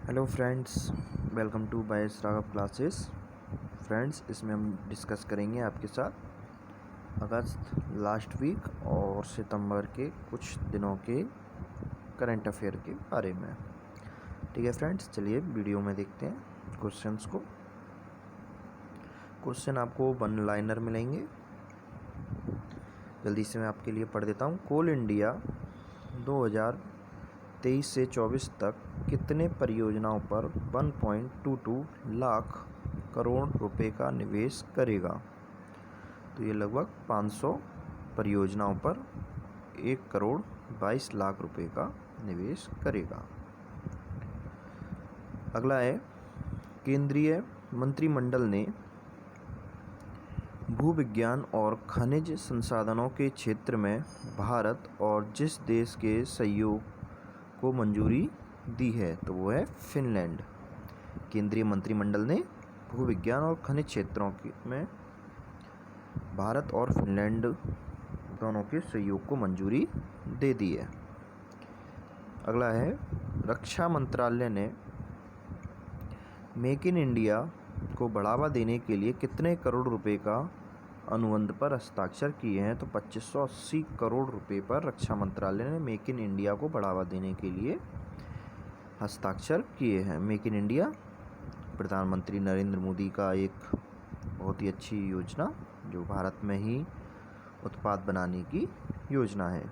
Hello friends, welcome to bias Raghav classes. Friends, इसमें हम discuss करेंगे आपके साथ अगस्त लास्ट वीक और सितंबर के कुछ दिनों के करंट अफेयर के बारे में। ठीक है फ्रेंड्स, चलिए वीडियो में देखते हैं क्वेश्चंस को। क्वेश्चन आपको वन लाइनर मिलेंगे, जल्दी से मैं आपके लिए पढ़ देता हूँ। कोल इंडिया 2023 से 24 तक कितने परियोजनाओं पर 1.22 लाख करोड़ रुपए का निवेश करेगा? तो ये लगभग 500 परियोजनाओं पर 1 करोड़ 22 लाख रुपए का निवेश करेगा। अगला है, केंद्रीय मंत्रिमंडल ने भूविज्ञान और खनिज संसाधनों के क्षेत्र में भारत और जिस देश के सहयोग को मंजूरी दी है तो वो है फिनलैंड। केंद्रीय मंत्रिमंडल ने भूविज्ञान और खनिज क्षेत्रों में भारत और फिनलैंड दोनों के सहयोग को मंजूरी दे दी है। अगला है, रक्षा मंत्रालय ने मेक इन इंडिया को बढ़ावा देने के लिए कितने करोड़ रुपए का अनुबंध पर हस्ताक्षर किए हैं? तो 2580 करोड़ रुपए पर रक्षा मंत्रालय ने मेक इन इंडिया को बढ़ावा देने के लिए हस्ताक्षर किए हैं। मेक इन इंडिया प्रधानमंत्री नरेंद्र मोदी का एक बहुत ही अच्छी योजना, जो भारत में ही उत्पाद बनाने की योजना है।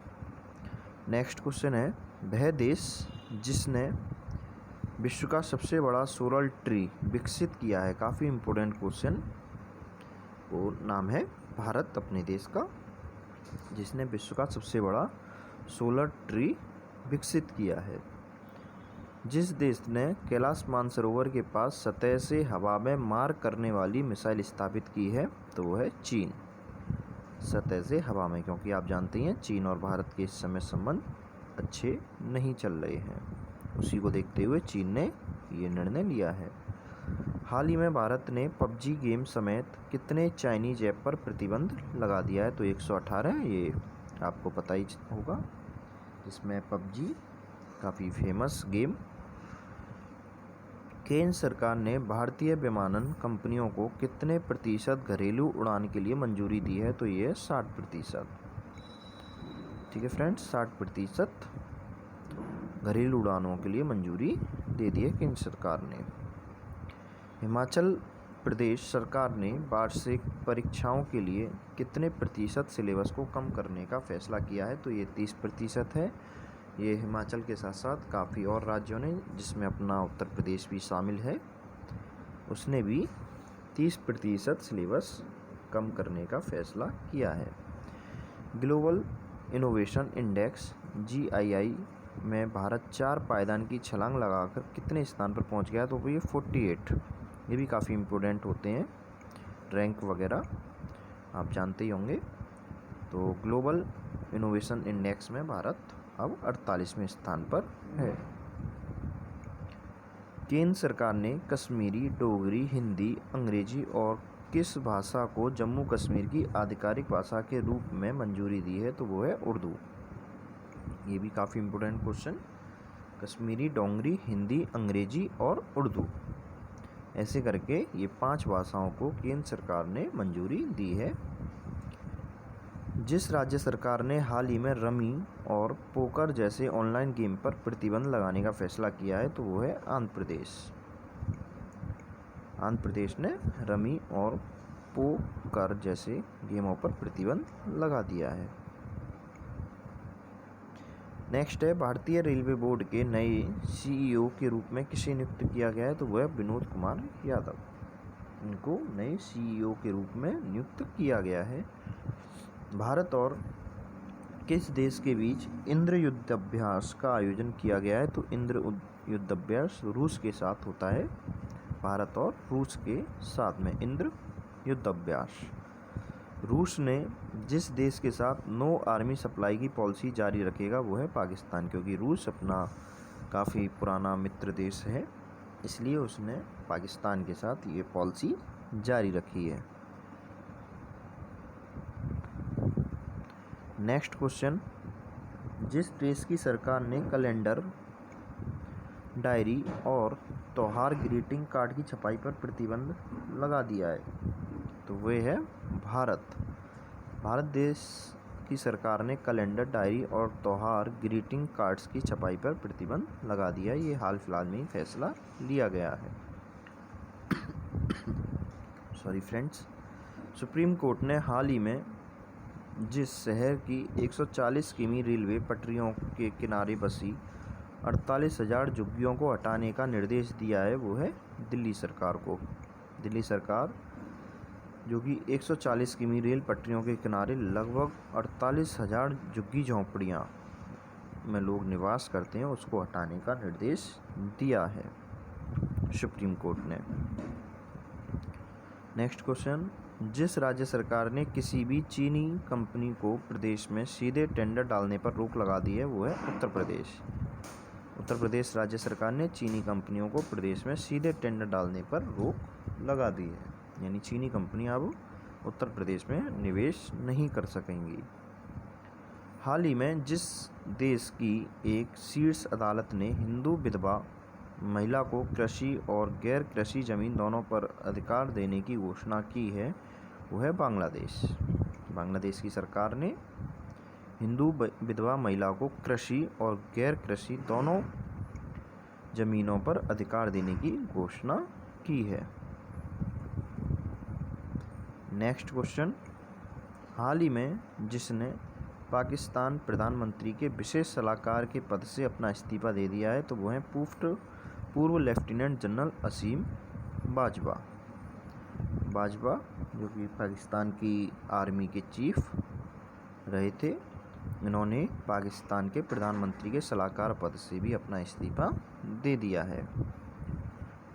नेक्स्ट क्वेश्चन है, वह देश जिसने विश्व का सबसे बड़ा सोलर ट्री विकसित किया है? काफ़ी इम्पोर्टेंट क्वेश्चन। वो नाम है भारत, अपने देश का, जिसने विश्व का सबसे बड़ा सोलर ट्री विकसित किया है। जिस देश ने कैलाश मानसरोवर के पास सतह से हवा में मार करने वाली मिसाइल स्थापित की है तो वो है चीन। सतह से हवा में, क्योंकि आप जानते हैं चीन और भारत के इस समय संबंध अच्छे नहीं चल रहे हैं, उसी को देखते हुए चीन ने ये निर्णय लिया है। हाल ही में भारत ने पबजी गेम समेत कितने चाइनीज ऐप पर प्रतिबंध लगा दिया है? तो 118, ये आपको पता ही होगा, जिसमें पबजी काफ़ी फेमस गेम। केंद्र सरकार ने भारतीय विमानन कंपनियों को कितने प्रतिशत घरेलू उड़ान के लिए मंजूरी दी है? तो ये 60%। ठीक है फ्रेंड्स, 60% घरेलू उड़ानों के लिए मंजूरी दे दी है केंद्र सरकार ने। हिमाचल प्रदेश सरकार ने वार्षिक परीक्षाओं के लिए कितने प्रतिशत सिलेबस को कम करने का फैसला किया है? तो ये 30% है। ये हिमाचल के साथ साथ काफ़ी और राज्यों ने, जिसमें अपना उत्तर प्रदेश भी शामिल है, उसने भी 30% सिलेबस कम करने का फैसला किया है। ग्लोबल इनोवेशन इंडेक्स GII में भारत 4 पायदान की छलांग लगाकर कितने स्थान पर पहुंच गया? तो ये 48। ये भी काफ़ी इम्पोर्टेंट होते हैं, रैंक वगैरह आप जानते ही होंगे। तो ग्लोबल इनोवेशन इंडेक्स में भारत अब 48वें स्थान पर है। केंद्र सरकार ने कश्मीरी, डोगरी, हिंदी, अंग्रेजी और किस भाषा को जम्मू कश्मीर की आधिकारिक भाषा के रूप में मंजूरी दी है? तो वो है उर्दू। ये भी काफ़ी इम्पोर्टेंट क्वेश्चन। कश्मीरी, डोगरी, हिंदी, अंग्रेजी और उर्दू, ऐसे करके ये 5 भाषाओं को केंद्र सरकार ने मंजूरी दी है। जिस राज्य सरकार ने हाल ही में रमी और पोकर जैसे ऑनलाइन गेम पर प्रतिबंध लगाने का फैसला किया है तो वो है आंध्र प्रदेश। आंध्र प्रदेश ने रमी और पोकर जैसे गेमों पर प्रतिबंध लगा दिया है। नेक्स्ट है, भारतीय रेलवे बोर्ड के नए CEO के रूप में किसे नियुक्त किया गया है? तो वह है विनोद कुमार यादव। इनको नए CEO के रूप में नियुक्त किया गया है। भारत और किस देश के बीच इंद्र युद्धाभ्यास का आयोजन किया गया है? तो इंद्र युद्धाभ्यास रूस के साथ होता है। भारत और रूस के साथ में इंद्र युद्धाभ्यास। रूस ने जिस देश के साथ नो आर्मी सप्लाई की पॉलिसी जारी रखेगा वो है पाकिस्तान, क्योंकि रूस अपना काफ़ी पुराना मित्र देश है, इसलिए उसने पाकिस्तान के साथ ये पॉलिसी जारी रखी है। नेक्स्ट क्वेश्चन, जिस देश की सरकार ने कैलेंडर डायरी और त्योहार ग्रीटिंग कार्ड की छपाई पर प्रतिबंध लगा दिया है? तो वे है भारत। भारत देश की सरकार ने कैलेंडर, डायरी और त्योहार ग्रीटिंग कार्ड्स की छपाई पर प्रतिबंध लगा दिया। ये हाल फिलहाल में ही फैसला लिया गया है। सॉरी फ्रेंड्स, सुप्रीम कोर्ट ने हाल ही में जिस शहर की 140 किमी रेलवे पटरियों के किनारे बसी 48,000 झुग्गियों को हटाने का निर्देश दिया है, वो है दिल्ली सरकार को। दिल्ली सरकार जो कि 140 किमी रेल पटरियों के किनारे लगभग 48,000 झुग्गी झोंपड़ियाँ में लोग निवास करते हैं, उसको हटाने का निर्देश दिया है सुप्रीम कोर्ट ने। नेक्स्ट क्वेश्चन, जिस राज्य सरकार ने किसी भी चीनी कंपनी को प्रदेश में सीधे टेंडर डालने पर रोक लगा दी है, वो है उत्तर प्रदेश। उत्तर प्रदेश राज्य सरकार ने चीनी कंपनियों को प्रदेश में सीधे टेंडर डालने पर रोक लगा दी है, यानी चीनी कंपनियां अब उत्तर प्रदेश में निवेश नहीं कर सकेंगी। हाल ही में जिस देश की एक शीर्ष अदालत ने हिंदू विधवा महिला को कृषि और गैर कृषि जमीन दोनों पर अधिकार देने की घोषणा की है, वो है बांग्लादेश। बांग्लादेश की सरकार ने हिंदू विधवा महिला को कृषि और गैर कृषि दोनों जमीनों पर अधिकार देने की घोषणा की है। नेक्स्ट क्वेश्चन, हाल ही में जिसने पाकिस्तान प्रधानमंत्री के विशेष सलाहकार के पद से अपना इस्तीफा दे दिया है, तो वो हैं पूर्व लेफ्टिनेंट जनरल असीम बाजवा। बाजवा जो कि पाकिस्तान की आर्मी के चीफ रहे थे, इन्होंने पाकिस्तान के प्रधानमंत्री के सलाहकार पद से भी अपना इस्तीफा दे दिया है।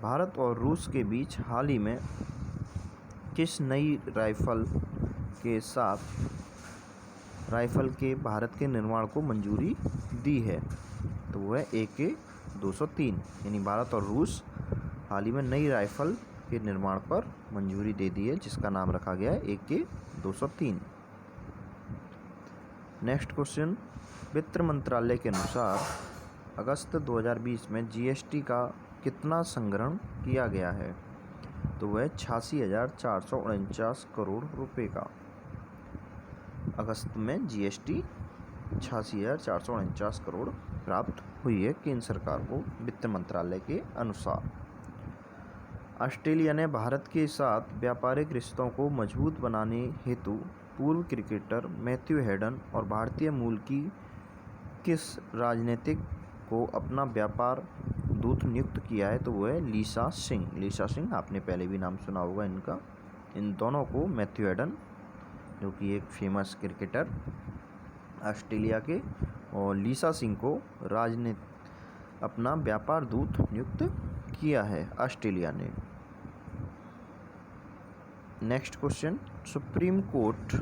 भारत और रूस के बीच हाल ही में किस नई राइफल के भारत के निर्माण को मंजूरी दी है, तो वो है AK-203। यानी भारत और रूस हाल ही में नई राइफल के निर्माण पर मंजूरी दे दी है, जिसका नाम रखा गया है AK-203। नेक्स्ट क्वेश्चन, वित्त मंत्रालय के अनुसार अगस्त 2020 में GST का कितना संग्रहण किया गया है, तो वह 86,449 करोड़ रुपए का। अगस्त में GST 86,449 करोड़ प्राप्त हुई है केंद्र सरकार को वित्त मंत्रालय के अनुसार। ऑस्ट्रेलिया ने भारत के साथ व्यापारिक रिश्तों को मजबूत बनाने हेतु पूर्व क्रिकेटर मैथ्यू हेडन और भारतीय मूल की किस राजनीतिक को अपना व्यापार दूत नियुक्त किया है, तो वो है लीसा सिंह। लीसा सिंह आपने पहले भी नाम सुना होगा इनका। इन दोनों को, मैथ्यू हेडन जो कि एक फेमस क्रिकेटर ऑस्ट्रेलिया के, और लीसा सिंह को अपना व्यापार दूत नियुक्त किया है ऑस्ट्रेलिया ने। नेक्स्ट क्वेश्चन, सुप्रीम कोर्ट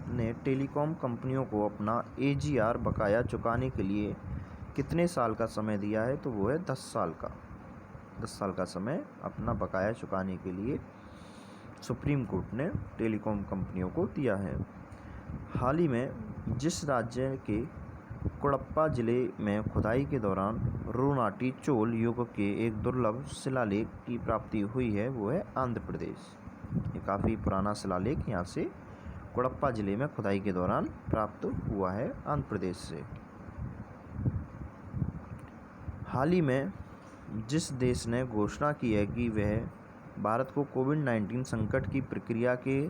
ने टेलीकॉम कंपनियों को अपना AGR बकाया चुकाने के लिए कितने साल का समय दिया है, तो वो है 10 साल का। 10 साल का समय अपना बकाया चुकाने के लिए सुप्रीम कोर्ट ने टेलीकॉम कंपनियों को दिया है। हाल ही में जिस राज्य के कोडप्पा जिले में खुदाई के दौरान रोनाटी चोल युग के एक दुर्लभ शिलालेख की प्राप्ति हुई है, वो है आंध्र प्रदेश। ये काफ़ी पुराना शिलालेख यहाँ से कोडप्पा जिले में खुदाई के दौरान प्राप्त हुआ है आंध्र प्रदेश से। हाल ही में जिस देश ने घोषणा की है कि वह भारत को कोविड-19 संकट की प्रक्रिया के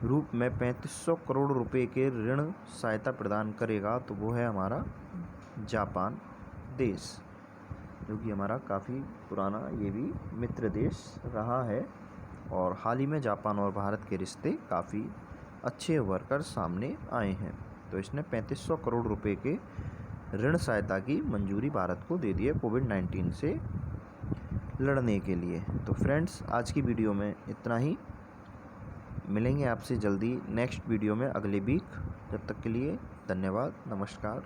रूप में 3500 करोड़ रुपए के ऋण सहायता प्रदान करेगा, तो वो है हमारा जापान देश, जो कि हमारा काफ़ी पुराना ये भी मित्र देश रहा है। और हाल ही में जापान और भारत के रिश्ते काफ़ी अच्छे उभर कर सामने आए हैं। तो इसने 3500 करोड़ रुपए के ऋण सहायता की मंजूरी भारत को दे दी है कोविड-19 से लड़ने के लिए। तो फ्रेंड्स, आज की वीडियो में इतना ही। मिलेंगे आपसे जल्दी नेक्स्ट वीडियो में अगले वीक। जब तक के लिए धन्यवाद, नमस्कार।